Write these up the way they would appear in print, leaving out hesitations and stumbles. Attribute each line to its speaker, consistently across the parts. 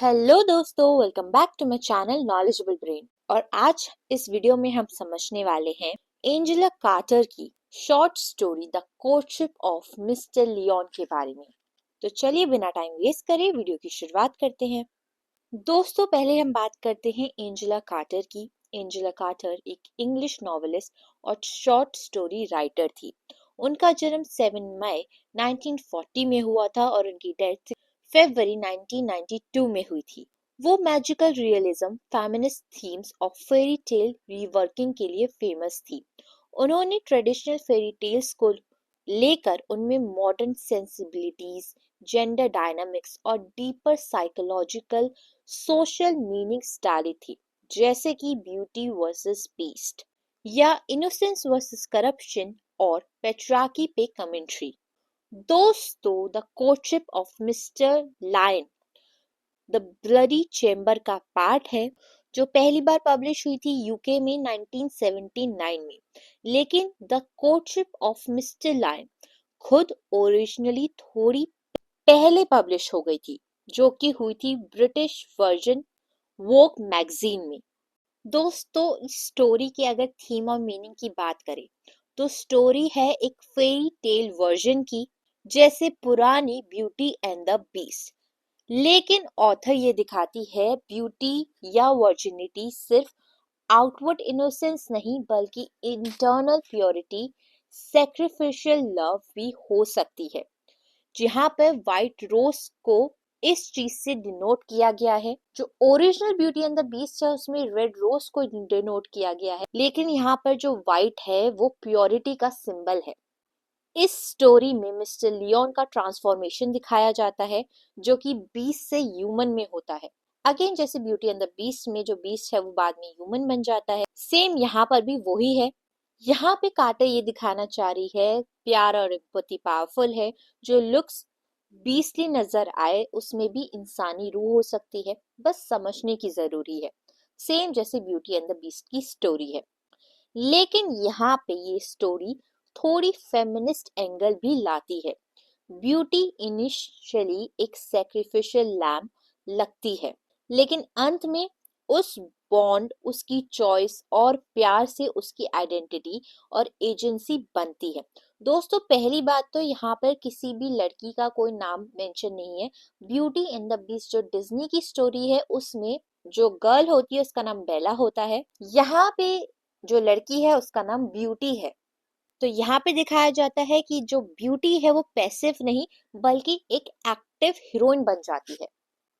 Speaker 1: Hello दोस्तों, welcome back to my channel knowledgeable brain. और आज इस वीडियो में हम समझने वाले हैं एंजेला कार्टर की short story the courtship of mister Lyon के बारे में। तो चलिए बिना टाइम वेस्ट करे वीडियो की शुरुआत करते हैं। दोस्तों, पहले हम बात करते हैं एंजेला कार्टर की। एंजेला कार्टर एक इंग्लिश नॉवेलिस्ट और शॉर्ट स्टोरी राइटर थी। उनका जन्म 7 मई 1940 में हुआ था और उनकी डेथ फरवरी 1992 में हुई थी। वो मैजिकल रियलिज्म, फेमिनिस्ट थीम्स और फेरी टेल रीवर्किंग के लिए फेमस थी। उन्होंने ट्रेडिशनल फेरी टेल्स को लेकर उनमें मॉडर्न सेंसिबिलिटीज, जेंडर डायनामिक्स और डीपर साइकोलॉजिकल सोशल मीनिंग्स डाली थी, जैसे कि ब्यूटी वर्सेस बीस्ट या इनोसेंस वर्सेस करप्शन और पेट्रार्की पे कमेंट्री। दोस्तों, the courtship of mister Lyon the bloody chamber का पार्ट है, जो पहली बार पब्लिश हुई थी यूके में 1979 में। लेकिन the courtship of mister Lyon खुद ओरिजिनली थोड़ी पहले पब्लिश हो गई थी, जो कि हुई थी ब्रिटिश वर्जन वोग मैगजीन में। दोस्तों, इस स्टोरी की अगर थीम और मीनिंग की बात करें तो स्टोरी है एक फेरी टेल वर्जन की, जैसे पुरानी ब्यूटी एंड द बीस्ट। लेकिन ऑथर ये दिखाती है ब्यूटी या वर्जिनिटी सिर्फ आउटवर्ड इनोसेंस नहीं, बल्कि इंटरनल प्योरिटी, सैक्रिफिशियल लव भी हो सकती है। जहाँ पर व्हाइट रोज को इस चीज से डिनोट किया गया है। जो original beauty and the beast है उसमें रेड रोज को डिनोट किया गया है, लेकिन यहाँ पर जो व्हाइट है वो प्योरिटी का सिंबल है। इस स्टोरी में मिस्टर लियोन का ट्रांसफॉर्मेशन दिखाया जाता है, जो कि बीस्ट से ह्यूमन में होता है। अगेन, जैसे ब्यूटी एंड द बीस्ट में जो बीस्ट है वो बाद में ह्यूमन बन जाता है, सेम यहाँ पर भी वही है। यहाँ पे कार्टर ये दिखाना चाह रही है प्यार और एम्पैथी पावरफुल है। जो लुक्स बीस्टली नजर आए उसमें भी इंसानी रूह हो सकती है, बस समझने की जरूरी है। सेम जैसे ब्यूटी एंड द बीस्ट की स्टोरी है। लेकिन यहाँ पे ये स्टोरी थोड़ी फेमिनिस्ट एंगल भी लाती है। ब्यूटी इनिशियली एक सैक्रिफिशियल लैम्ब लगती है, लेकिन अंत में उस बॉन्ड, उसकी चॉइस और प्यार से उसकी आइडेंटिटी और एजेंसी बनती है। दोस्तों, पहली बात तो यहाँ पर किसी भी लड़की का कोई नाम मेंशन नहीं है। ब्यूटी एंड द बीस्ट जो डिज्नी की स्टोरी है उसमें जो गर्ल होती है उसका नाम बेला होता है। यहाँ पे जो लड़की है उसका नाम ब्यूटी है। तो यहाँ पे दिखाया जाता है कि जो ब्यूटी है वो पैसिव नहीं, बल्कि एक एक्टिव हीरोइन बन जाती है।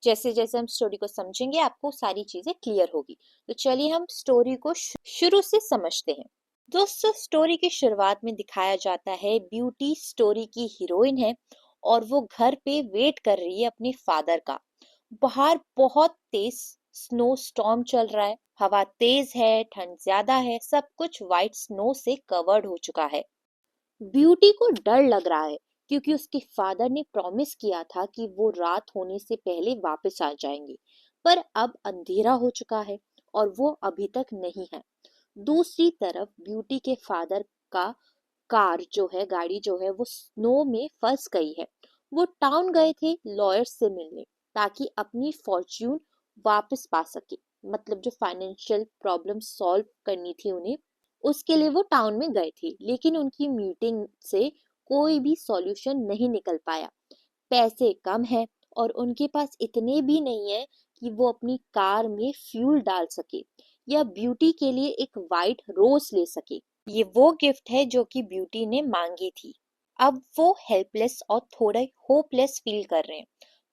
Speaker 1: जैसे जैसे हम स्टोरी को समझेंगे आपको सारी चीजें क्लियर होगी। तो चलिए हम स्टोरी को शुरू से समझते हैं। दोस्तों, स्टोरी की शुरुआत में दिखाया जाता है ब्यूटी स्टोरी की हीरोइन है और वो घर पे वेट कर रही है अपने फादर का। बाहर बहुत तेज स्नो स्टॉर्म चल रहा है, हवा तेज है, ठंड ज्यादा है, सब कुछ व्हाइट स्नो से कवर्ड हो चुका है। ब्यूटी को डर लग रहा है क्योंकि उसके फादर ने प्रॉमिस किया था कि वो रात होने से पहले वापस आ जाएंगे, पर अब अंधेरा हो चुका है और वो अभी तक नहीं है। दूसरी तरफ ब्यूटी के फादर का कार जो है, गाड़ी जो है वो स्नो में फंस गई है। वो टाउन गए थे लॉयर से मिलने, ताकि अपनी फॉर्च्यून वापस पा सके। मतलब जो फाइनेंशियल प्रॉब्लम सॉल्व करनी थी उन्हें, उसके लिए वो टाउन में गए थे। लेकिन उनकी मीटिंग से कोई भी सॉल्यूशन नहीं निकल पाया। पैसे कम है और उनके पास इतने भी नहीं है कि वो अपनी कार में फ्यूल डाल सके या ब्यूटी के लिए एक वाइट रोज ले सके। ये वो गिफ्ट है जो कि ब्यूटी ने मांगी थी। अब वो हेल्पलेस और थोड़े होपलेस फील कर रहे हैं।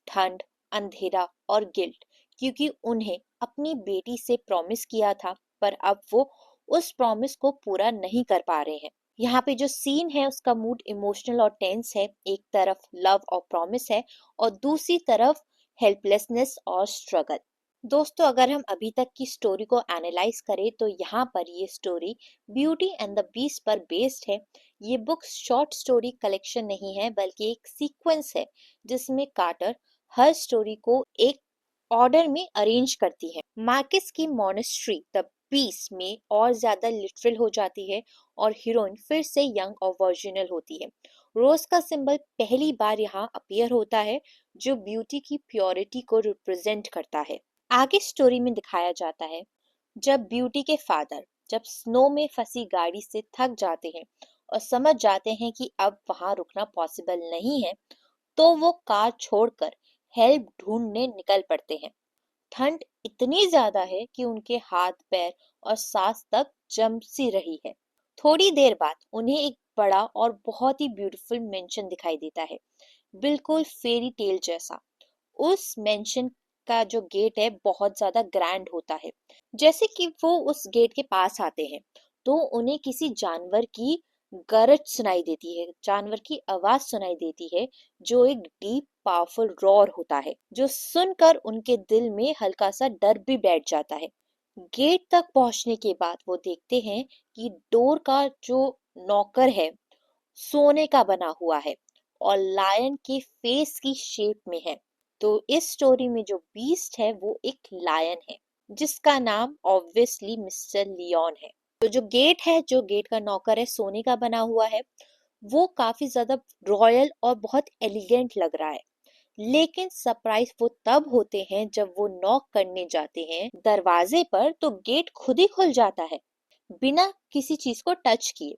Speaker 1: ठंड, अंधेरा और गिल्ट, क्योंकि उन्हें अपनी बेटी से प्रॉमिस किया था, पर अब वो उस प्रॉमिस को पूरा नहीं कर पा रहे हैं। यहाँ पे जो सीन है उसका मूड इमोशनल और टेंस है। एक तरफ लव और प्रॉमिस है और दूसरी तरफ हेल्पलेसनेस और स्ट्रगल। दोस्तों, अगर हम अभी तक की स्टोरी को एनालाइज करें तो यहाँ पर ये story beauty and the beast पर बेस्ड है। ये बुक शॉर्ट स्टोरी कलेक्शन नहीं है, बल्कि एक सीक्वेंस है जिसमें कार्टर हर स्टोरी को एक ऑर्डर में अरेंज करती है। मार्किस की मॉनेस्ट्री द बीस्ट में और ज्यादा लिटरल हो जाती है और हीरोइन फिर से यंग और वर्जिनल होती है। रोज का सिंबल पहली बार यहाँ अपीयर होता है, जो ब्यूटी की प्योरिटी को रिप्रेजेंट करता है। आगे स्टोरी में दिखाया जाता है जब ब्यूटी के फादर जब स्नो में फंसी गाड़ी से थक जाते हैं और समझ जाते हैं कि अब वहां रुकना पॉसिबल नहीं है, तो वो कार छोड़कर हेल्प ढूंढने निकल पड़ते हैं। ठंड इतनी ज्यादा है कि उनके हाथ पैर और सांस तक जम सी रही है। थोड़ी देर बाद उन्हें एक बड़ा और बहुत ही ब्यूटीफुल मेंशन दिखाई देता है, बिल्कुल फेरी टेल जैसा। उस मेंशन का जो गेट है बहुत ज्यादा ग्रैंड होता है। जैसे कि वो उस गेट के पास आते हैं तो उन्हें किसी जानवर की गरज सुनाई देती है, जानवर की आवाज सुनाई देती है, जो एक डीप पावरफुल रॉर होता है, जो सुनकर उनके दिल में हल्का सा डर भी बैठ जाता है। गेट तक पहुंचने के बाद वो देखते हैं कि डोर का जो नॉकर है सोने का बना हुआ है और लायन के फेस की शेप में है। तो इस स्टोरी में जो बीस्ट है वो एक लायन है, जिसका नाम ऑब्वियसली मिस्टर लियोन है। तो जो गेट है, जो गेट का नॉकर है, सोने का बना हुआ है, वो काफी ज्यादा रॉयल और बहुत एलिगेंट लग रहा है। लेकिन सरप्राइज वो तब होते हैं जब वो नॉक करने जाते हैं दरवाजे पर, तो गेट खुद ही खुल जाता है बिना किसी चीज को टच किए।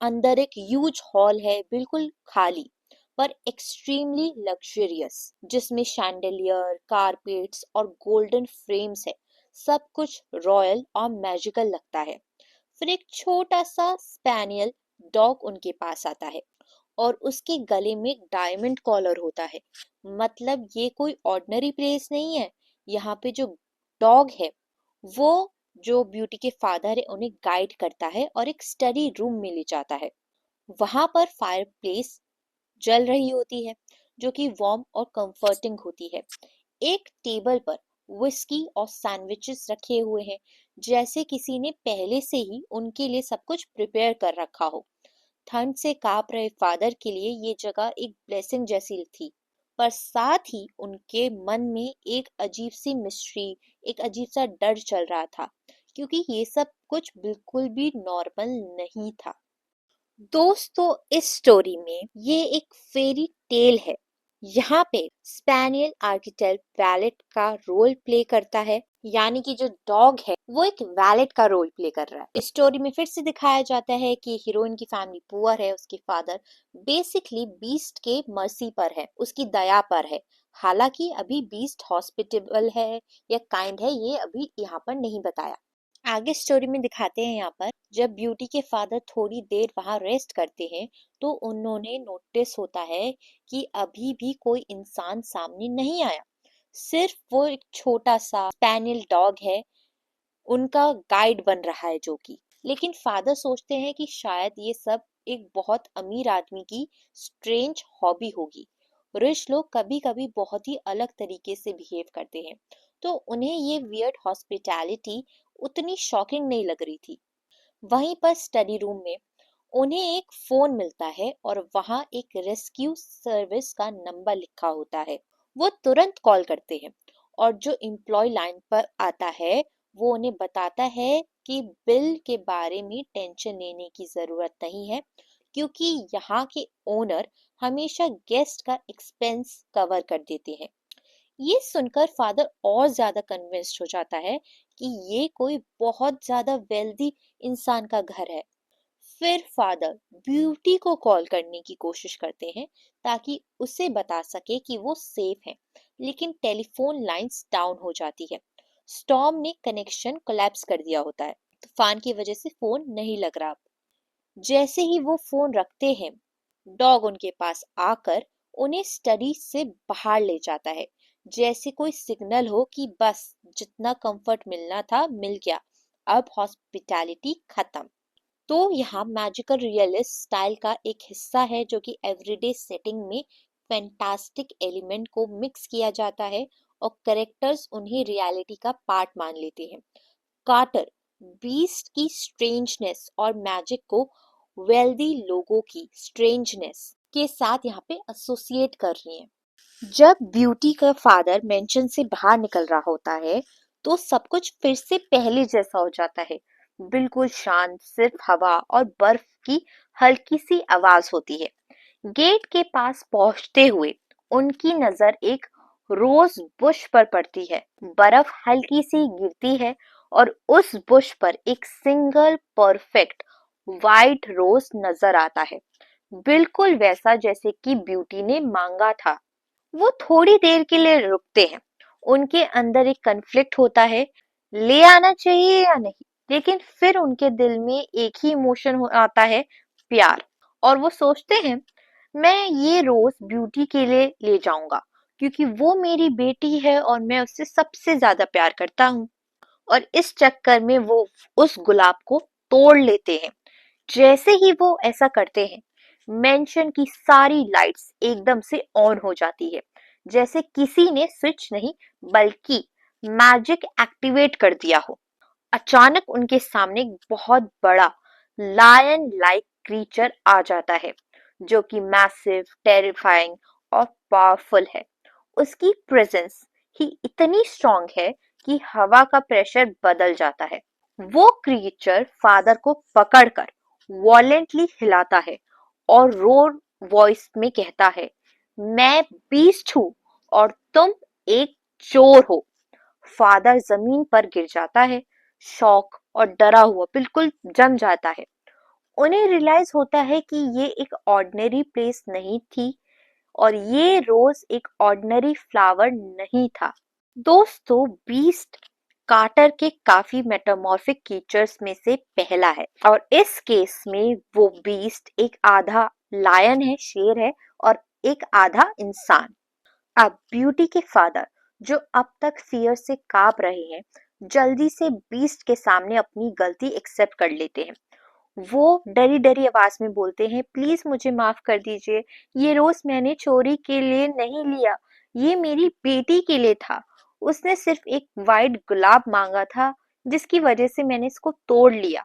Speaker 1: अंदर एक ह्यूज हॉल है, बिल्कुल खाली पर एक्सट्रीमली लग्जरियस, जिसमें शैंडलियर, कारपेट्स और गोल्डन फ्रेम्स है। सब कुछ रॉयल और मैजिकल लगता है। फिर एक छोटा सा स्पैनियल डॉग उनके पास आता है और उसके गले में एक डायमंड कॉलर होता है। मतलब ये कोई ऑर्डिनरी प्लेस नहीं है। यहाँ पे जो डॉग है वो जो ब्यूटी के फादर है उन्हें गाइड करता है और एक स्टडी रूम में ले जाता है। वहां पर फायर प्लेस जल रही होती है, जो कि वार्म और कंफर्टिंग होती है। एक टेबल पर विस्की और सैंडविचेस रखे हुए हैं, जैसे किसी ने पहले से ही उनके लिए सब कुछ प्रिपेयर कर रखा हो। ठंड से कांप रहे फादर के लिए ये जगह एक ब्लेसिंग जैसी थी, पर साथ ही उनके मन में एक अजीब सी मिस्ट्री, एक अजीब सा डर चल रहा था, क्योंकि ये सब कुछ बिल्कुल भी नॉर्मल नहीं था। दोस्तों, इस स्टोरी में ये एक फेरी टेल है। यहाँ पे स्पेनियल आर्किटेल वैलेट का रोल प्ले करता है, यानी कि जो डॉग है वो एक वैलेट का रोल प्ले कर रहा है। इस स्टोरी में फिर से दिखाया जाता है कि हीरोइन की फैमिली पुअर है, उसके फादर बेसिकली बीस्ट के मर्सी पर है, उसकी दया पर है। हालांकि अभी बीस्ट हॉस्पिटेबल है या काइंड है, ये अभी यहाँ पर नहीं बताया। आगे स्टोरी में दिखाते हैं यहाँ पर जब ब्यूटी के फादर थोड़ी देर वहां रेस्ट करते हैं तो उन्होंने नोटिस होता है कि अभी भी कोई इंसान सामने नहीं आया। सिर्फ वो एक छोटा सा स्पैनियल डॉग है, उनका गाइड बन रहा है जो कि। लेकिन फादर सोचते हैं कि शायद ये सब एक बहुत अमीर आदमी की स्ट्रेंज हॉबी होगी। रिच लोग कभी कभी बहुत ही अलग तरीके से बिहेव करते हैं, तो उन्हें ये वियर्ड हॉस्पिटैलिटी उतनी शॉकिंग नहीं लग रही थी। वहीं पर स्टडी रूम में उन्हें एक फोन मिलता है और वहां एक रेस्क्यू सर्विस का नंबर लिखा होता है। वो तुरंत कॉल करते हैं और जो एम्प्लॉय लाइन पर आता है वो उन्हें बताता है कि बिल के बारे में टेंशन लेने की जरूरत नहीं है, क्योंकि यहाँ के ओनर हमेशा गेस्ट का एक्सपेंस कवर कर देते हैं। ये सुनकर फादर और ज्यादा कन्विंस्ड हो जाता है कि ये कोई बहुत ज्यादा वेल्दी इंसान का घर है। फिर फादर ब्यूटी को कॉल करने की कोशिश करते हैं ताकि उसे बता सके कि वो सेफ है, लेकिन टेलीफोन लाइंस डाउन हो जाती है। स्टॉर्म ने कनेक्शन कोलैप्स कर दिया होता है, तूफान की वजह से फोन नहीं लग रहा। जैसे ही वो फोन रखते हैं, डॉग उनके पास आकर उन्हें स्टडी से बाहर ले जाता है, जैसे कोई सिग्नल हो कि बस जितना कंफर्ट मिलना था मिल गया, अब हॉस्पिटैलिटी खत्म। तो यहाँ मैजिकल रियलिस्ट स्टाइल का एक हिस्सा है जो कि एवरीडे सेटिंग में फैंटास्टिक एलिमेंट को मिक्स किया जाता है और कैरेक्टर्स उन्हें रियलिटी का पार्ट मान लेते हैं। कार्टर बीस्ट की स्ट्रेंजनेस और मैजिक को वेल्दी लोगों की स्ट्रेंजनेस के साथ यहाँ पे एसोसिएट कर रही हैं। जब ब्यूटी का फादर मेंशन से बाहर निकल रहा होता है तो सब कुछ फिर से पहले जैसा हो जाता है। बिल्कुल शांत, सिर्फ हवा और बर्फ की हल्की सी आवाज होती है। गेट के पास पहुंचते हुए उनकी नजर एक रोज बुश पर पड़ती है। बर्फ हल्की सी गिरती है और उस बुश पर एक सिंगल परफेक्ट वाइट रोज नजर आता है, बिल्कुल वैसा जैसे कि ब्यूटी ने मांगा था। वो थोड़ी देर के लिए रुकते हैं। उनके अंदर एक कन्फ्लिक्ट होता है, ले आना चाहिए या नहीं। लेकिन फिर उनके दिल में एक ही इमोशन आता है, प्यार। और वो सोचते हैं, मैं ये रोज ब्यूटी के लिए ले जाऊंगा क्योंकि वो मेरी बेटी है और मैं उससे सबसे ज्यादा प्यार करता हूँ। और इस चक्कर में वो उस गुलाब को तोड़ लेते हैं। जैसे ही वो ऐसा करते हैं, मेंशन की सारी लाइट्स एकदम से ऑन हो जाती है, जैसे किसी ने स्विच नहीं बल्कि मैजिक एक्टिवेट कर दिया हो। अचानक उनके सामने एक बहुत बड़ा लायन लाइक क्रीचर आ जाता है, जो कि मैसिव, टेरिफाइंग और पावरफुल है। उसकी प्रेजेंस ही इतनी स्ट्रांग है कि हवा का प्रेशर बदल जाता है। वो क्रिएचर फादर को पकड़कर वॉलेंटली हिलाता है और रोर वॉइस में कहता है, मैं बीस्ट हूँ और तुम एक चोर हो। फादर जमीन पर गिर जाता है, शॉक और डरा हुआ बिल्कुल जम जाता है। उन्हें रियलाइज होता है कि ये एक ऑर्डिनरी प्लेस नहीं थी और ये रोज एक ऑर्डिनरी फ्लावर नहीं था। दोस्तों, बीस्ट कार्टर के काफी मेटामॉर्फिक क्रीचर्स में से पहला है और इस केस में वो बीस्ट एक आधा लायन है, शेर है, और एक आधा इंसान। अब ब्यूटी के फादर, जो अब तक फियर से कांप रहे हैं, जल्दी से बीस्ट के सामने अपनी गलती एक्सेप्ट कर लेते हैं। वो डरी डरी आवाज में बोलते हैं, प्लीज मुझे माफ कर दीजिए, ये रोज मैंने चोरी के लिए नहीं लिया, ये मेरी बेटी के लिए था। उसने सिर्फ एक वाइट गुलाब मांगा था, जिसकी वजह से मैंने इसको तोड़ लिया।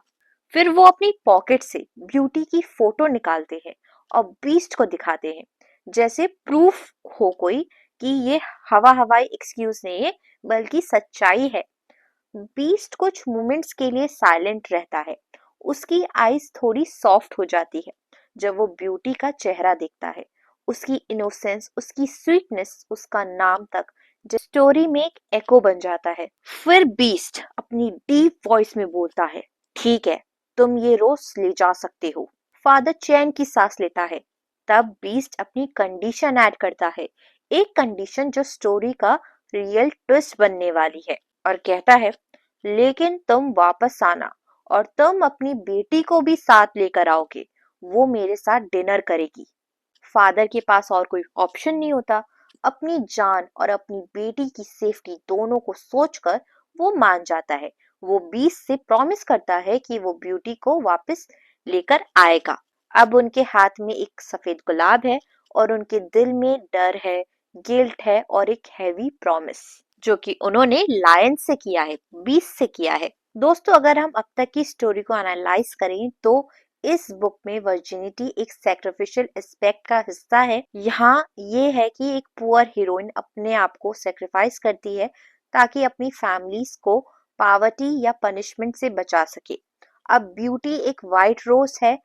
Speaker 1: फिर वो अपनी पॉकेट से ब्यूटी की फोटो निकालते हैं और बीस्ट को दिखाते हैं, जैसे प्रूफ हो कोई कि ये हवा हवाई एक्सक्यूज नहीं है बल्कि सच्चाई है। बीस्ट कुछ मोमेंट्स के लिए साइलेंट रहता है। उसकी आईज थोड़ी सॉफ्ट हो जाती है जब वो ब्यूटी का चेहरा देखता है। उसकी इनोसेंस, उसकी स्वीटनेस, उसका नाम तक स्टोरी में एक एको बन जाता है। फिर बीस्ट अपनी डीप वॉइस में बोलता है, ठीक है, तुम ये रोज ले जा सकते हो। फादर चैन की सांस लेता है। तब बीस्ट अपनी कंडीशन ऐड करता है, एक कंडीशन जो स्टोरी का रियल ट्विस्ट बनने वाली है, और कहता है, लेकिन तुम वापस आना और तुम अपनी बेटी को भी साथ लेकर आओगे, वो मेरे साथ डिनर करेगी। फादर के पास और कोई ऑप्शन नहीं होता। अपनी जान और अपनी बेटी की सेफ्टी दोनों को सोचकर वो मान जाता है। वो बीस्ट से प्रॉमिस करता है कि वो ब्यूटी को वापस लेकर आएगा। अब उनके हाथ में एक सफेद गुलाब है और उनके दिल में डर है, गिल्ट है और एक हैवी प्रॉमिस, जो कि उन्होंने लायन से किया है, बीस्ट से किया है। दोस्तों, अगर हम अब तक की स्टोरी को एनालाइज करें तो इस बुक में वर्जिनिटी एक सैक्रिफिशियल एस्पेक्ट का हिस्सा है। यहाँ ये है कि एक पुअर हीरोइन अपने आप को सेक्रीफाइस करती है ताकि अपनी फैमिलीज को पावर्टी या पनिशमेंट से बचा सके। अब ब्यूटी एक वाइट रोज है,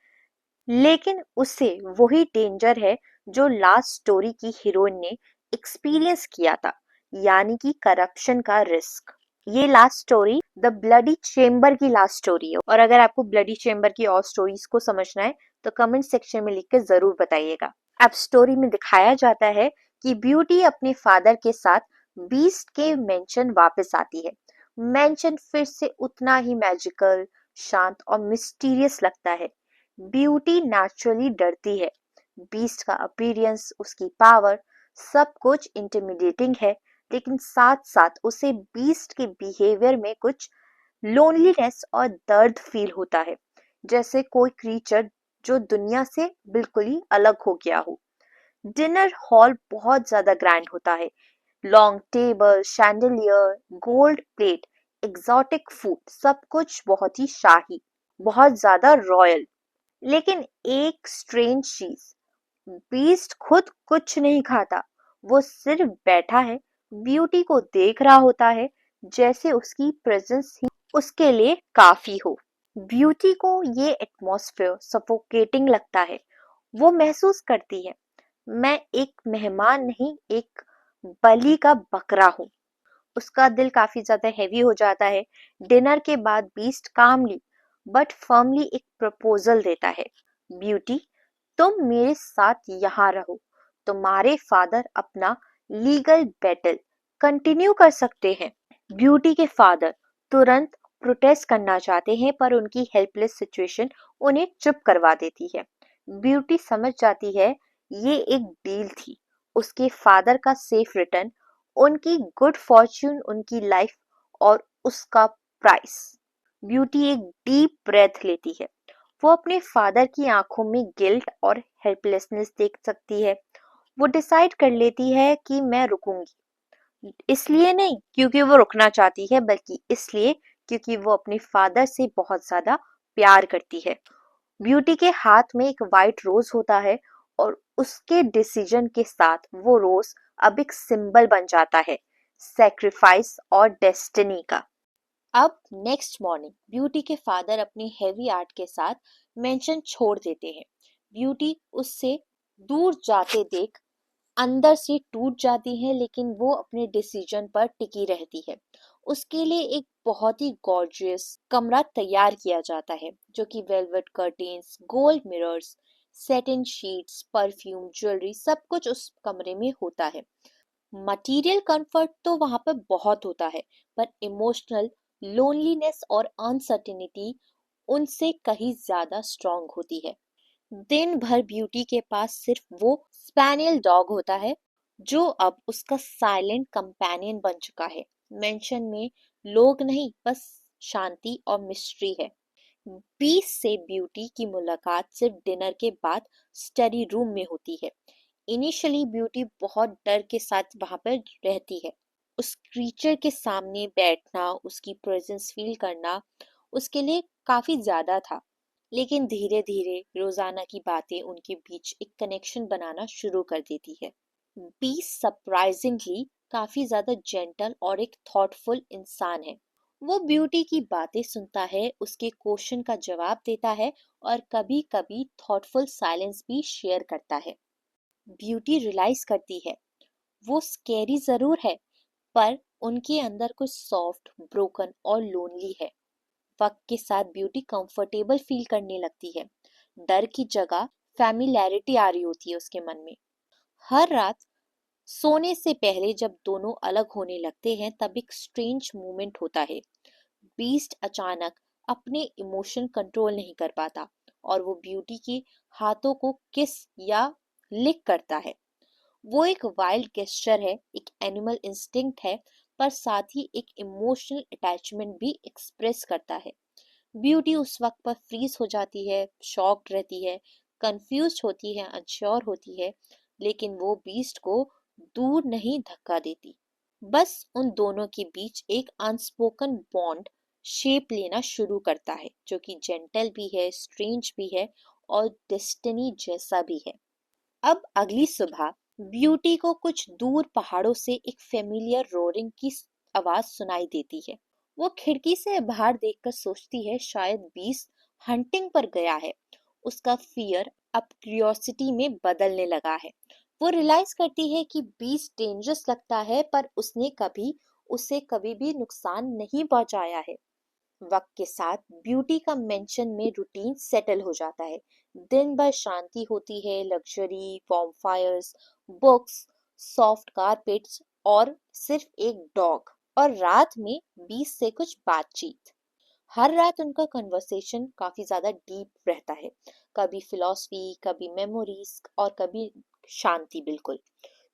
Speaker 1: लेकिन उसे वही डेंजर है जो लास्ट स्टोरी की हीरोइन ने एक्सपीरियंस किया था, यानी कि करप्शन का रिस्क। ये last story the bloody chamber की लास्ट स्टोरी है, और अगर आपको ब्लडी चेम्बर की और स्टोरीज को समझना है तो कमेंट सेक्शन में लिख के जरूर बताइएगा। अब स्टोरी में दिखाया जाता है कि ब्यूटी अपने फादर के साथ बीस्ट के मेंशन वापस आती है। मेंशन फिर से उतना ही मैजिकल, शांत और मिस्टीरियस लगता है। ब्यूटी नेचुरली डरती है। बीस्ट का अपीयरेंस, उसकी पावर, सब कुछ इंटिमिडेटिंग है, लेकिन साथ साथ उसे बीस्ट के बिहेवियर में कुछ लोनलीनेस और दर्द फील होता है, जैसे कोई क्रीचर जो दुनिया से बिल्कुल ही अलग हो गया हो। डिनर हॉल बहुत ज्यादा ग्रैंड होता है। Long table, chandelier, gold plate, exotic food, सब कुछ बहुत ही शाही, बहुत ज्यादा रॉयल। लेकिन एक स्ट्रेंज चीज, बीस्ट खुद कुछ नहीं खाता। वो सिर्फ बैठा है, ब्यूटी को देख रहा होता है, जैसे उसकी प्रेजेंस ही उसके लिए काफी हो। ब्यूटी को ये एटमॉस्फेयर सफोकेटिंग लगता है। वो महसूस करती है, मैं एक मेहमान नहीं, एक बलि का बकरा हूँ। उसका दिल काफी ज्यादा हैवी हो जाता है। डिनर के बाद बीस्ट कामली बट फर्मली एक प्रपोजल देता है। ब्यूटी, तुम मेरे साथ यहाँ रहो। तुम्हारे फादर अपना लीगल बैटल कंटिन्यू कर सकते हैं। ब्यूटी के फादर तुरंत प्रोटेस्ट करना चाहते हैं पर उनकी हेल्पलेस सिचुएशन उन्हें चुप करवा देती है। ब्यूटी समझ जाती है ये एक डील थी, उसके फादर का सेफ रिटर्न, उनकी गुड फॉर्च्यून, उनकी लाइफ और उसका प्राइस। ब्यूटी एक डीप ब्रेथ लेती है। वो अपने फादर की आंखों में गिल्ट और हेल्पलेसनेस देख सकती है। वो डिसाइड कर लेती है कि मैं रुकूंगी, इसलिए नहीं क्योंकि वो रुकना चाहती है, बल्कि इसलिए क्योंकि वो अपने फादर से बहुत ज्यादा प्यार करती है। ब्यूटी के हाथ में एक वाइट रोज होता है और उसके डिसीजन के साथ वो रोज अब एक सिंबल बन जाता है, सेक्रीफाइस और डेस्टिनी का। अब नेक्स्ट मॉर्निंग ब्यूटी के फादर अपनी हेवी आर्ट के साथ मेंशन छोड़ देते हैं। ब्यूटी उससे दूर जाते देख अंदर से टूट जाती है, लेकिन वो अपने डिसीजन पर टिकी रहती है। उसके लिए एक बहुत ही गॉर्जियस कमरा तैयार किया जाता है, जो कि velvet curtains, gold mirrors, satin sheets, perfume, jewellery, सब कुछ उस कमरे में होता है। मटेरियल कंफर्ट तो वहां पर बहुत होता है, पर इमोशनल लोनलीनेस और अनसर्टेनिटी उनसे कहीं ज्यादा स्ट्रांग होती है। दिन भर ब्यूटी के पास सिर्फ वो स्पैनियल डॉग होता है, जो अब उसका साइलेंट कंपेनियन बन चुका है। मेंशन में लोग नहीं, बस शांति और मिस्ट्री है। 20 से ब्यूटी की मुलाकात सिर्फ डिनर के बाद स्टडी रूम में होती है। इनिशियली ब्यूटी बहुत डर के साथ वहां पर रहती है। उस क्रीचर के सामने बैठना, उसकी प्रेजेंस फील करना उसके लिए काफी ज्यादा था। लेकिन धीरे धीरे रोजाना की बातें उनके बीच एक कनेक्शन बनाना शुरू कर देती है। बीस सरप्राइजिंगली काफी ज्यादा जेंटल और एक थॉटफुल इंसान है। वो ब्यूटी की बातें सुनता है, उसके क्वेश्चन का जवाब देता है और कभी कभी थॉटफुल साइलेंस भी शेयर करता है। ब्यूटी रियलाइज करती है वो स्कैरी जरूर है, पर उनके अंदर कुछ सॉफ्ट, ब्रोकन और लोनली है। वक्त के साथ ब्यूटी कंफर्टेबल फील करने लगती है। डर की जगह फैमिलैरिटी आ रही होती है उसके मन में। हर रात सोने से पहले जब दोनों अलग होने लगते हैं, तब एक स्ट्रेंज मोमेंट होता है। बीस्ट अचानक अपने इमोशन कंट्रोल नहीं कर पाता और वो ब्यूटी के हाथों को किस या लिक करता है। वो एक वाइल्ड गेस्चर है, एक एनिमल इंस्टिंक्ट है, पर साथ ही एक इमोशनल अटैचमेंट भी एक्सप्रेस करता है। ब्यूटी उस वक्त पर फ्रीज हो जाती है, शॉक्ड रहती है, कंफ्यूज होती है, अनश्योर होती है, लेकिन वो बीस्ट को दूर नहीं धक्का देती। बस उन दोनों के बीच एक अनस्पोकन बॉन्ड शेप लेना शुरू करता है, जो कि जेंटल भी है, स्ट्रेंज भी है और डेस्टिनी जैसा भी है। अब अगली सुबह ब्यूटी को कुछ दूर पहाड़ों से एक फेमिलियर रोरिंग की आवाज सुनाई देती है। वो खिड़की से बाहर देखकर सोचती है शायद बीस्ट हंटिंग पर गया है। उसका फियर अब क्यूरियोसिटी में बदलने लगा है। वो रियलाइज करती है कि बीस्ट डेंजरस लगता है, पर उसने कभी उसे कभी भी नुकसान नहीं पहुंचाया है। वक्त के साथ ब्यूटी का मेंशन में रूटीन सेटल हो जाता है। दिन भर शांति होती है, luxury, warm fires, books, soft carpets और सिर्फ एक डॉग। और रात में 20 से कुछ बातचीत। हर रात उनका कन्वर्सेशन काफी ज्यादा डीप रहता है। कभी फिलॉसफी, कभी मेमोरीज और कभी शांति, बिल्कुल,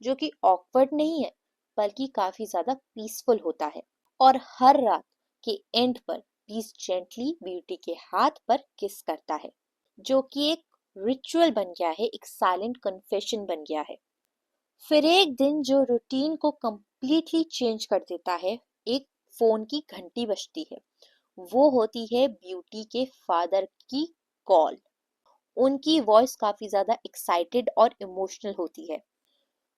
Speaker 1: जो कि ऑकवर्ड नहीं है, बल्कि काफी ज्यादा पीसफुल होता है। और हर रात के एंड पर बीस जेंटली ब्यूटी के हाथ पर किस करता है, जो कि एक रिचुअल बन गया है, एक साइलेंट कन्फेशन बन गया है। फिर एक दिन जो रूटीन को कंप्लीटली चेंज कर देता है, एक फोन की घंटी बजती है। वो होती है ब्यूटी के फादर की कॉल। उनकी वॉइस काफी ज्यादा एक्साइटेड और इमोशनल होती है।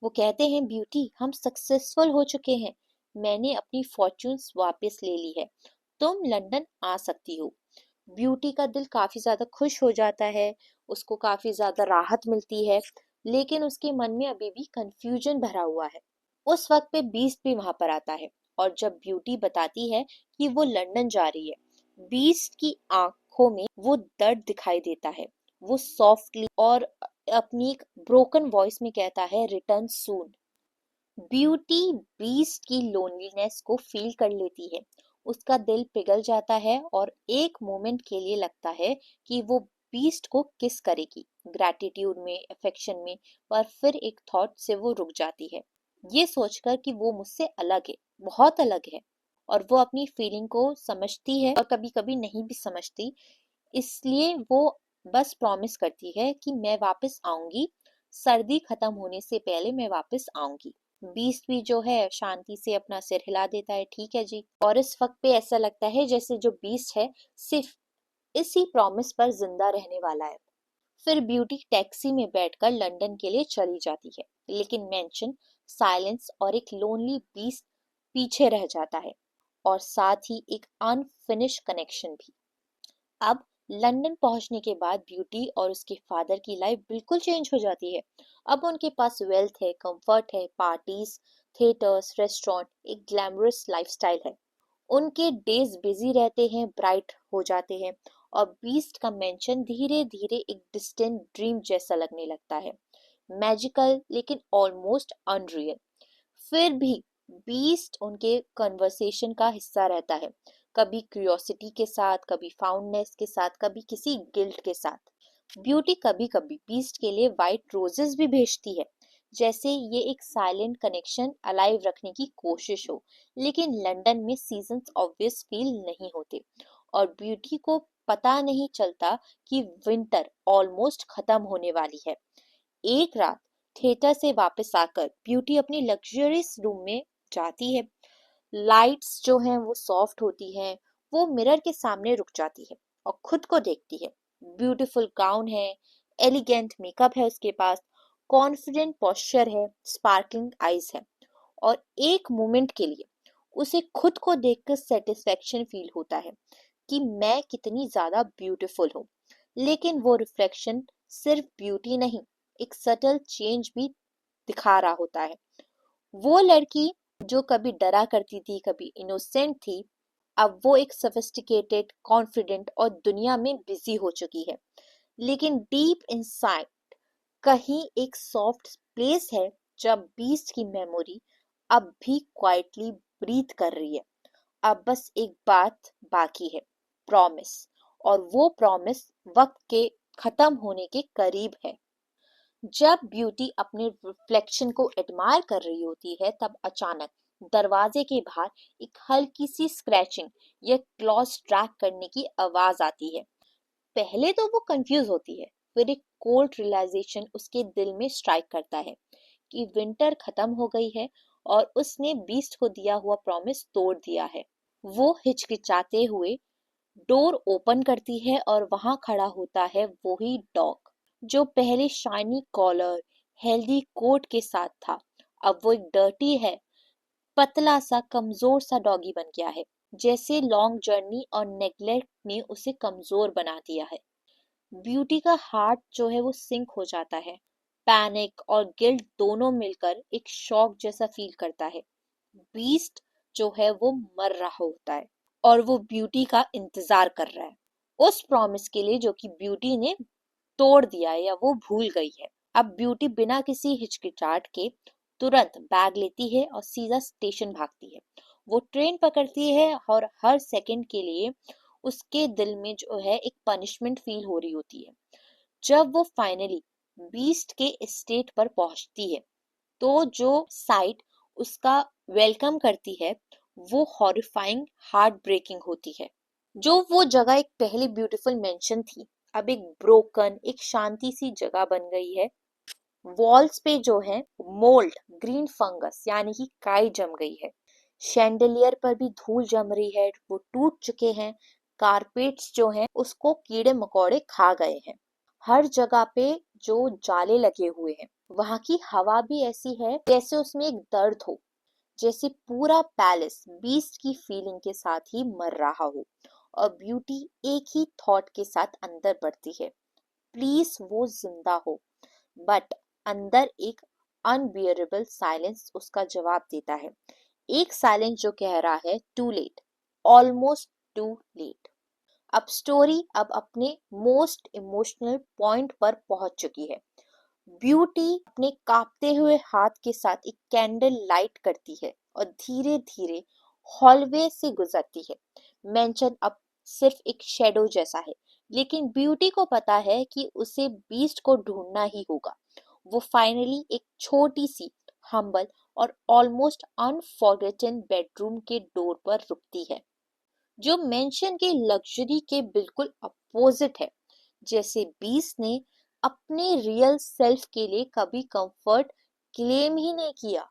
Speaker 1: वो कहते हैं, ब्यूटी, हम सक्सेसफुल हो चुके हैं। मैंने अपनी फॉर्च्यून्स वापस ले ली है। तुम लंदन आ सकती हो। ब्यूटी का दिल काफी ज्यादा खुश हो जाता है, उसको काफी ज्यादा राहत मिलती है। लेकिन उसके मन में अभी भी कंफ्यूजन भरा हुआ है। उस वक्त पे बीस्ट भी वहां पर आता है और जब ब्यूटी बताती है कि वो लंदन जा रही है, बीस्ट की आंखों में वो दर्द दिखाई देता है। वो सॉफ्टली और अपनी एक ब्रोकन वॉइस में कहता है, रिटर्न सून। ब्यूटी बीस्ट की लोनलीनेस को फील कर लेती है। उसका दिल पिघल जाता है और एक मोमेंट के लिए लगता है कि वो बीस्ट को किस करेगी, ग्रैटिट्यूड में, अफेक्शन में, पर फिर एक थॉट से वो रुक जाती है, ये सोचकर कि वो मुझसे अलग है, बहुत अलग है। और वो अपनी फीलिंग को समझती है और कभी कभी नहीं भी समझती, इसलिए वो बस प्रॉमिस करती है कि मैं वापस आऊंगी, सर्दी खत्म होने से पहले मैं वापस आऊंगी। बीस्ट भी जो है शांति से अपना सिर हिला देता है, ठीक है जी। और इस वक्त पे ऐसा लगता है जैसे जो बीस्ट है सिर्फ इसी प्रॉमिस पर जिंदा रहने वाला है। फिर ब्यूटी टैक्सी में बैठकर लंदन के लिए चली जाती है, लेकिन मेंशन, साइलेंस और एक लोनली बीस्ट पीछे रह जाता है, और साथ ही एक अनफिनिश कनेक्शन भी। अब लंदन पहुंचने के बाद ब्यूटी और उसके फादर की लाइफ बिल्कुल चेंज हो जाती है। अब उनके पास वेल्थ है, कंफर्ट है, पार्टीज, थिएटर्स, रेस्टोरेंट, एक ग्लैमरस लाइफस्टाइल है। उनके डेज बिजी रहते हैं, ब्राइट हो जाते हैं, और बीस्ट का मेंशन धीरे धीरे एक डिस्टेंट ड्रीम जैसा लगने लगता है, मैजिकल लेकिन ऑलमोस्ट अनरियल। फिर भी बीस्ट उनके कन्वर्सेशन का हिस्सा रहता है, कभी क्यूरियोसिटी के साथ, कभी फाउंडनेस के साथ, कभी किसी गिल्ट के साथ। ब्यूटी कभी कभी बीस्ट के लिए वाइट रोजेस भी भेजती है, जैसे ये एक साइलेंट कनेक्शन अलाइव रखने की कोशिश हो। लेकिन लंदन में सीजन्स ऑब्वियस फील नहीं होते और ब्यूटी को पता नहीं चलता कि विंटर ऑलमोस्ट खत्म होने वाली है। एक रात थिएटर से वापस आकर ब्यूटी अपनी लग्जरियस रूम में जाती है। लाइट्स जो हैं वो सॉफ्ट होती हैं। वो मिरर के सामने रुक जाती है और खुद को देखती है। ब्यूटीफुल गाउन है, एलिगेंट मेकअप है उसके पास, कॉन्फिडेंट पोस्चर है, स्पार्कलिंग आईज है, और एक मोमेंट के लिए उसे खुद को देखकर सेटिस्फेक्शन फील होता है कि मैं कितनी ज्यादा ब्यूटीफुल हूँ। लेकिन वो रिफ्लेक्शन सिर्फ ब्यूटी नहीं, एक सटल चेंज भी दिखा रहा होता है। वो लड़की जो कभी डरा करती थी, कभी इनोसेंट थी, अब वो एक सोफिस्टिकेटेड, कॉन्फिडेंट और दुनिया में बिजी हो चुकी है। लेकिन डीप इनसाइड कहीं एक सॉफ्ट प्लेस है जब बीस्ट की मेमोरी अब भी क्वाइटली ब्रीथ कर रही है। अब बस एक बात बाकी है, प्रॉमिस। और वो प्रॉमिस वक्त के खत्म होने के करीब है। जब ब्यूटी अपने रिफ्लेक्शन को एडमायर कर रही होती है, तब अचानक दरवाजे के बाहर एक हल्की सी स्क्रैचिंग या क्लॉज ट्रैक करने की आवाज आती है। पहले तो वो कंफ्यूज होती है, फिर एक कोल्ड रियलाइजेशन उसके दिल में स्ट्राइक करता है कि विंटर खत्म हो गई है और उसने बीस्ट को दिया हुआ प्रॉमिस तोड़ दिया है। वो हिचकिचाते हुए डोर ओपन करती है और वहां खड़ा होता है वही डॉग जो पहले शाइनी कॉलर, हेल्दी कोट के साथ था। अब वो एक डर्टी है, पतला सा, कमजोर सा डॉगी बन गया है, जैसे लॉन्ग जर्नी और नेग्लेक्ट ने उसे कमजोर बना दिया है। ब्यूटी का हार्ट जो है वो सिंक हो जाता है। पैनिक और गिल्ट दोनों मिलकर एक शॉक जैसा फील करता है। बीस्ट जो है वो मर रहा होता है और वो ब्यूटी का इंतजार कर रहा है, उस प्रॉमिस के लिए जो कि ब्यूटी ने तोड़ दिया है या वो भूल गई है। अब ब्यूटी बिना किसी हिचकिचाहट के तुरंत बैग लेती है और सीधा स्टेशन भागती है। वो ट्रेन पकड़ती है और हर सेकंड के लिए उसके दिल में जो है एक पनिशमेंट फील हो रही होती है। जब वो फाइनली बीस्ट के एस्टेट पर पहुंचती है, तो जो साइट उसका वेलकम करती है वो हॉरिफाइंग, हार्ट ब्रेकिंग होती है। जो वो जगह एक पहले ब्यूटीफुल मेंशन थी, अब एक ब्रोकन, एक शांति सी जगह बन गई है। वॉल्स पे जो है मोल्ड, ग्रीन फंगस यानी कि काई जम गई है। शैंडलियर पर भी धूल जम रही है, वो टूट चुके हैं। कारपेट्स जो हैं उसको कीड़े मकोड़े खा गए हैं। हर जगह पे जो जाले लगे हुए हैं, वहां की हवा भी ऐसी है जैसे उसमें एक दर्द हो, जैसे पूरा पैलेस बीस्ट की फीलिंग के साथ ही मर रहा हो। और ब्यूटी एक ही थॉट के साथ अंदर बढ़ती है, प्लीज वो जिंदा हो, बट अंदर एक अनबियरेबल साइलेंस उसका जवाब देता है। एक साइलेंस जो कह रहा है too late, almost too late. अब स्टोरी अपने मोस्ट इमोशनल पॉइंट पर पहुंच चुकी है। ब्यूटी अपने कांपते हुए हाथ के साथ एक कैंडल लाइट करती है और धीरे धीरे हॉलवे से गुजरती है। मेंशन अब सिर्फ एक शेडो जैसा है, लेकिन ब्यूटी को पता है कि उसे बीस्ट को ढूंढना ही होगा। वो फाइनली एक छोटी सी, हम्बल और ऑलमोस्ट अनफॉरगेटन बेडरूम के डोर पर रुकती है, जो मेंशन के लग्जरी के बिल्कुल अपोजिट है। जैसे बीस्ट ने अपने रियल सेल्फ के लिए कभी कंफर्ट क्लेम ही नहीं किया।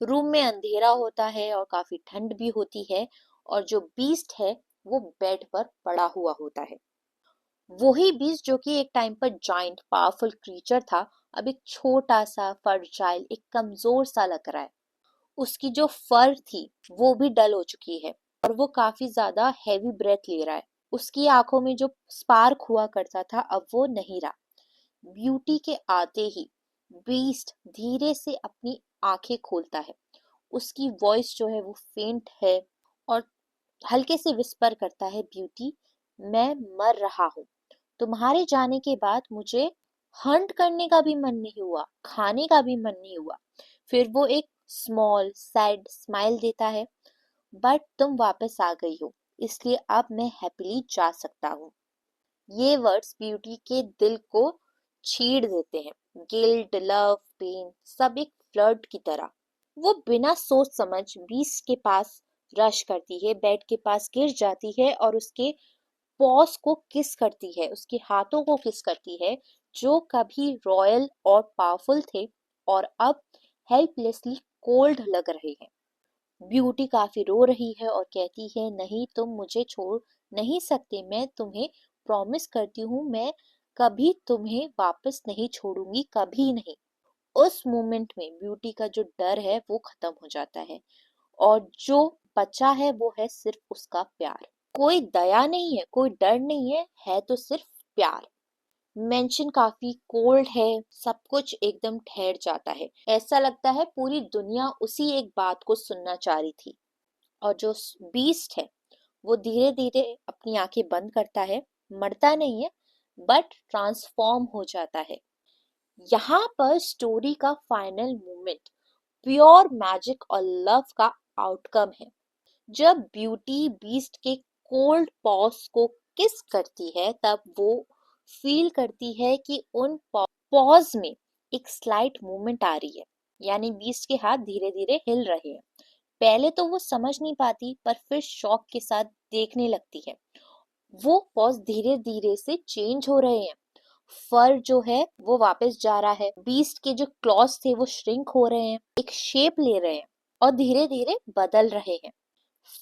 Speaker 1: रूम में अंधेरा होता है और काफी ठंड भी होती है, और जो बीस्ट है वो बेड पर पड़ा हुआ होता है। वही बीस्ट जो कि एक टाइम पर जाइंट पावरफुल क्रीचर था, अब एक छोटा सा फर्जाइल, एक कमजोर सा लग रहा है। उसकी जो फर थी वो भी डल हो चुकी है और वो काफी ज्यादा हैवी ब्रेथ ले रहा है। उसकी आंखों में जो स्पार्क हुआ करता था अब वो नहीं रहा। ब्यूटी के आते ही बीस्ट धीरे से अपनी आंखें खोलता है। उसकी वॉइस जो है वो फेंट है और हल्के से विस्पर करता है, ब्यूटी, मैं मर रहा हूँ। तुम्हारे जाने के बाद मुझे हंट करने का भी मन नहीं हुआ, खाने का भी मन नहीं हुआ। फिर वो एक स्मॉल सैड स्माइल देता है, बट तुम वापस आ गई हो, इसलिए अब मैं हैप्पीली जा सकता हूँ। ये वर्ड्स ब्यूटी के दिल को छेड़ देते हैं। गिल्ट, लव, पेन सब एक फ्लर्ट की तरह। वो बिना सोच समझ बीस्ट के पास रश करती है, बेड के पास गिर जाती है और उसके पॉज को किस करती है, उसके हाथों को किस करती है, जो कभी रॉयल और पावरफुल थे और अब हेल्पलेसली कोल्ड लग रहे हैं। ब्यूटी काफी रो रही है और कहती है, नहीं, तुम मुझे छोड़ नहीं सकते। मैं तुम्हें प्रॉमिस करती हूँ, मैं कभी तुम्हें वापस नहीं छोड़ूंगी, कभी नहीं। उस मोमेंट में ब्यूटी का जो डर है वो खत्म हो जाता है और जो बचा है वो है सिर्फ उसका प्यार। कोई दया नहीं है, कोई डर नहीं है, है तो सिर्फ प्यार। मेंशन काफी कोल्ड है, सब कुछ एकदम ठहर जाता है। ऐसा लगता है पूरी दुनिया उसी एक बात को सुनना चाह रही थी। और जो बीस्ट है वो धीरे धीरे अपनी आंखें बंद करता है, मरता नहीं है बट ट्रांसफॉर्म हो जाता है। यहाँ पर स्टोरी का फाइनल मोमेंट प्योर मैजिक और लव का आउटकम है। जब ब्यूटी बीस्ट के कोल्ड पॉज को किस करती है तब वो फील करती है कि उन पॉज में एक स्लाइट मूवमेंट आ रही है, यानी बीस्ट के हाथ धीरे धीरे हिल रहे हैं। पहले तो वो समझ नहीं पाती, पर फिर शॉक के साथ देखने लगती है। वो पॉज धीरे धीरे से चेंज हो रहे हैं। फर जो है वो वापस जा रहा है, बीस्ट के जो क्लॉज थे वो श्रिंक हो रहे हैं, एक शेप ले रहे हैं और धीरे धीरे बदल रहे हैं।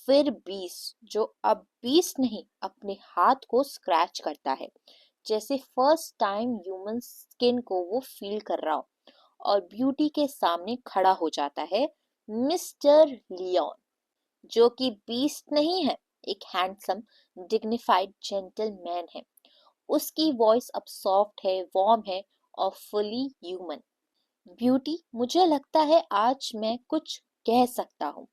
Speaker 1: फिर बीस्ट जो अब बीस्ट नहीं अपने हाथ को स्क्रैच करता है, जैसे फर्स्ट टाइम ह्यूमन स्किन को वो फील कर रहा हो, और ब्यूटी के सामने खड़ा हो जाता है मिस्टर लियोन, जो कि बीस्ट नहीं है, एक हैंडसम डिग्निफाइड जेंटलमैन है। उसकी वॉइस अब सॉफ्ट है, वार्म है और फुली ह्यूमन। ब्यूटी, मुझे लगता है आज मैं कुछ कह सकता हूँ।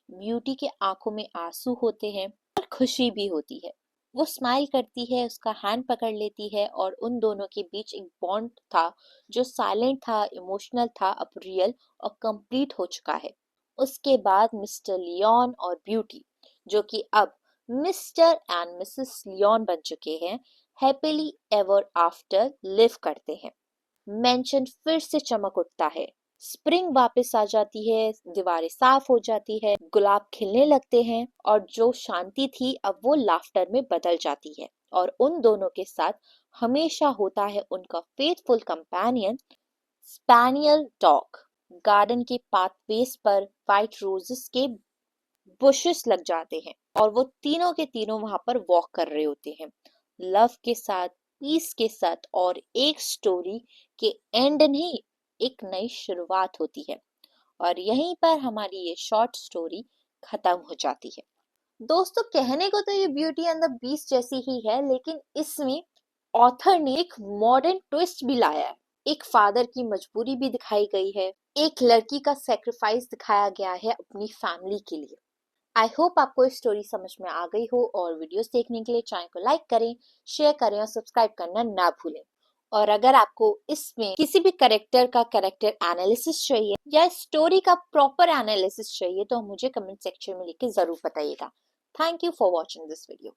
Speaker 1: ब्यूटी के आंखों में आंसू होते हैं और खुशी भी होती है। वो स्माइल करती है, उसका हैंड पकड़ लेती है और उन दोनों के बीच एक बॉन्ड था जो साइलेंट था, इमोशनल था, अब रियल और कंप्लीट हो चुका है। उसके बाद मिस्टर लियोन और ब्यूटी, जो कि अब मिस्टर एंड मिसेस लियोन बन चुके हैं, हैप्पीली एवर आफ्टर लिव करते हैं। मेंशन फिर से चमक उठता है, स्प्रिंग वापस आ जाती है, दीवारें साफ हो जाती है, गुलाब खिलने लगते हैं और जो शांति थी अब वो लाफ्टर में बदल जाती है। और उन दोनों के साथ हमेशा होता है उनका faithful companion, spaniel dog. Garden के पाथवेज पर व्हाइट रोजेस के बुशेस लग जाते हैं और वो तीनों के तीनों वहां पर वॉक कर रहे होते हैं, लव के साथ, पीस के साथ, और एक स्टोरी के एंड नहीं, एक नई शुरुआत होती है। और यहीं पर हमारी ये शॉर्ट स्टोरी खत्म हो जाती है। दोस्तों, कहने को तो ये ब्यूटी एंड द बीस्ट जैसी ही है, लेकिन इसमें ऑथर ने एक मॉडर्न ट्विस्ट भी लाया है। एक फादर की मजबूरी भी दिखाई गई है, एक लड़की का सेक्रीफाइस दिखाया गया है अपनी फैमिली के लिए। आई होप आपको ये स्टोरी समझ में आ गई हो, और वीडियोस देखने के लिए चैनल को लाइक करें, शेयर करें और सब्सक्राइब करना ना भूलें। और अगर आपको इसमें किसी भी कैरेक्टर का कैरेक्टर एनालिसिस चाहिए या स्टोरी का प्रॉपर एनालिसिस चाहिए तो मुझे कमेंट सेक्शन में लिख के जरूर बताइएगा। Thank you for watching this video.